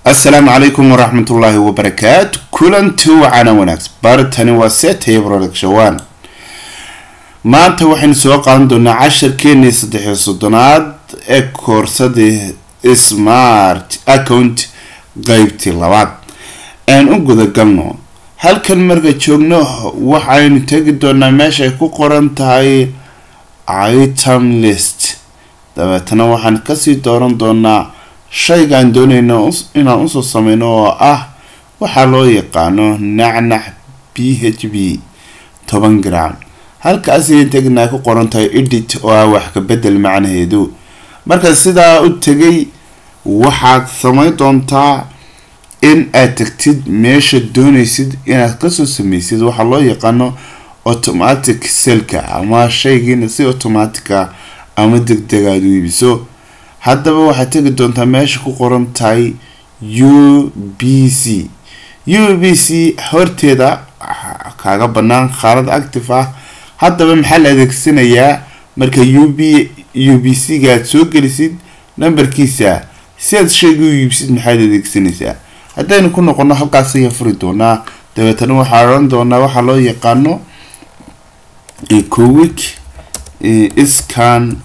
السلام عليكم ورحمة الله وبركاته. كلنتو عنا وناكس بارتاني واسيت يبرولك شوان ما انت وحين سوق عندنا 10 كيني صدحي صدناد كورسدي سمارت اكونت قيبتي لبعض ان اقود قلنو هل كان مرقى تشوغنو وحين تجدونا ماشي كو قرنتهاي item list dabeetana waxaan kasii dooran doonaa shaygaan doonayno inaan usoo sameyno oo ah waxaa loo yaqaano nacnac php 10 gram halkaas ayaan tagnaa ku qoran tahay edit oo ah wax ka bedel macnaheedu marka sidaa u tagay waxaad sameyn doontaa in aad tagtid meesha doonaysid inaad kasoo sameysid waxaa loo yaqaano automatic selka ama shaygiina si automatica ama degdegaad u iibiso haddaba waxaad tagi doontaa meesha ku qoran tahay UBC horteeda kaaga banaan khaalad active ah haddaba maxaa la adeegsanayaa marka UBC gaad soo gelisid numberkiisa si aad shayga u iibsid maxaad adeegsanaysaa haddaynu ku noqono halkaas ayaan furi doonaa dabeetana waxaa oran doonaa waxaa loo yaqaano quick scan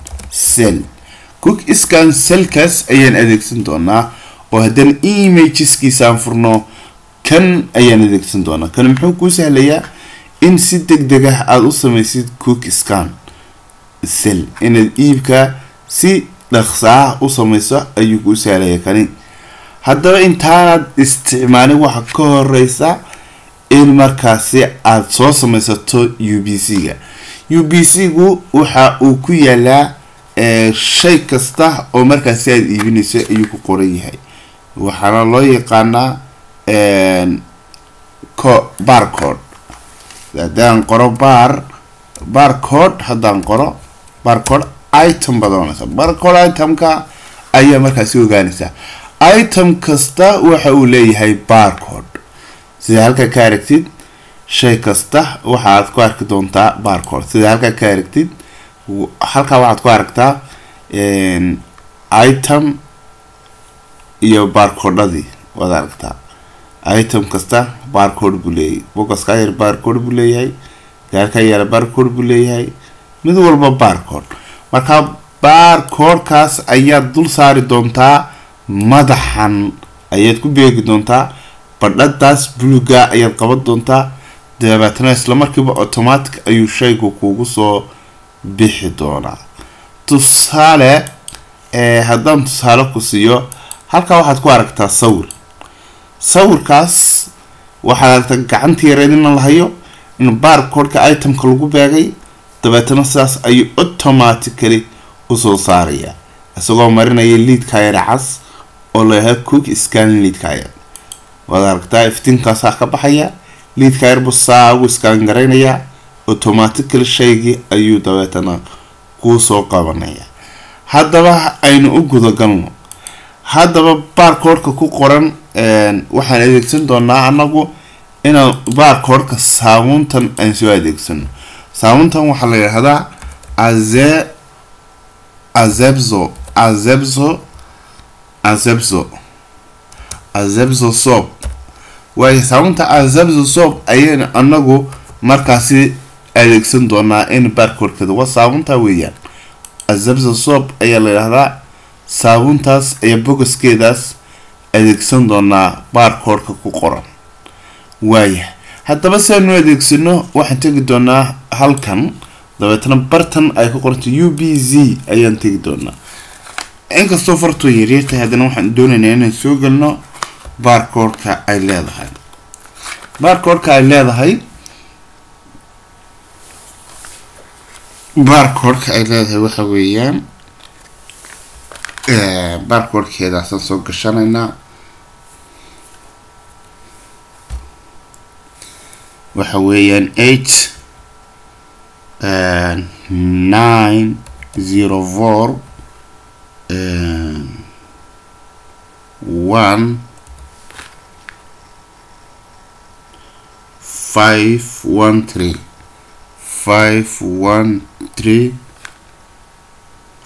cell kaas ayaan adeegsan doonaa oo haddana imageskiisa aan furno kan ayaan adeegsan doonaa kan muxuu kuu sahlayaa in si degdeg ah aad u samaysid quick scan cell inaad iibka si dhaqso ah u samayso ayuu kuu sahlayaa kani haddaba intaanad isticmaalin waxa ka horeysa in markaasi aad soo samaysato UBC-gu waxa uu ku yaalaa shay kasta oo markaasi aad iibinayso ayuu ku qoran yahay waxaana loo yaqaanaa barcode haddaan qoro barcode haddaan qoro barcode item badanaysa barcode itemka ayaa markaasi ogaanaysaa item kasta waxa uu leeyahay barcode sida halka ka aragtid shay kasta waxaad ku arki doontaa barcode sida halka ka aragtid halka waxaad ku aragtaa item iyo barcode-adii waad aragtaa item kasta barcode buu leeyahay boxka yar barcode buu leeyahay gaarka yar barcode buu leeyahay mid walba barcode marka barcode-kaas ayaad dul saari doontaa madaxan ayaad ku beegi doontaa badhadaas buluga ayaad qaban doontaa dabeetana isla markiiba automatic ayuu shaygu kuugu soo bixi doonaa tusaale haddaan tusaale ku siiyo halkaa waxaad ku aragtaa sawirkaas waxaad aragtaa gacantii yareed in la hayo in barcode-ka itemka lagu beegay dabeetana sidaas ayuu automatically usoo saaraya isagoo marinaya leadka yar cas oo leeyahay quick scan leadka yar waad aragtaa iftiinkaasaa ka baxaya leadka yar buu saa ugu scan garaynaya automatically shaygii ayuu dabeetana kuu soo qabanaya haddaba aynu u gudagalno haddaba barcode-ka ku qoran waxaan adeegsan doonaa anagu inaan barcode-ka saabuuntan aan soo adeegsano saabuuntan waxaa la yidhaahdaa azebzo soap waayo saabuunta azebzo soap ayaan anagu markaasi adeegsan doonaa in barcode-keeda waa saabuunta weeyaan azebzo soap ayaa la yidhaahdaa saabuuntaas ayaa bogaskeedaas adeegsan doonaa barcode-ka ku qoran waaya haddaba si aanu adeegsano waxaan tegi doonaa halkan dabeetana bartan ay ku qoranta UBC ayaan tegi doonaa inkastoo fartoo yaryartahay haddana waxaan doonaynaa inaan soo gelno barcode-ka ay leedahay waxa weeyaan barcode-keedaasaan soo gashanaynaa waxa weeyaan 904 1 513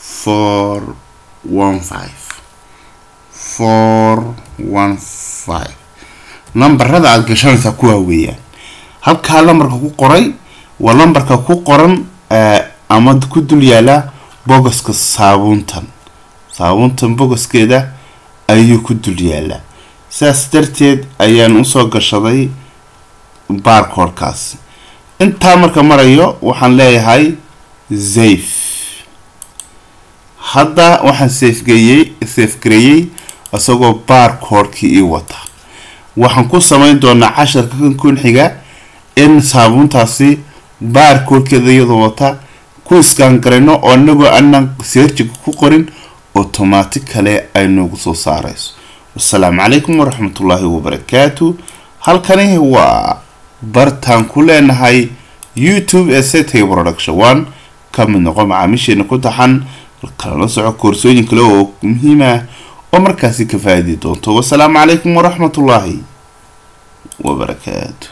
415 415 numberada aad gashanaysaa kuwa weeyaan halka lambarka ku qoray waa lambarka ku qoran ama ku dul yaala bogoska saabuuntan bogoskeeda ayuu ku dul yaala saas darteed ayaan u soo gashaday barcode-kaas inta marka marayo waxaan leeyahay save hadda waxaan save gareeyay asagoo barcode-kii ii wata waxaan ku samayn doonaa casharka kan xiga in saabuuntaasi barcode-keeda iyadoo wata ku scan gareyno oo anagoo aanan search ku qorin automatically ay noogu soo saarayso والسلام عليكم ورحمة الله وبركاته halkani waa bartaan ku leenahay YouTube ST Production 1 kamid noqon macaamiisheena ku taxan kala soco koorsooyin kale oo muhiim ah oo markaasi ka faa'iido doonto والسلام عليكم ورحمة الله وبركاته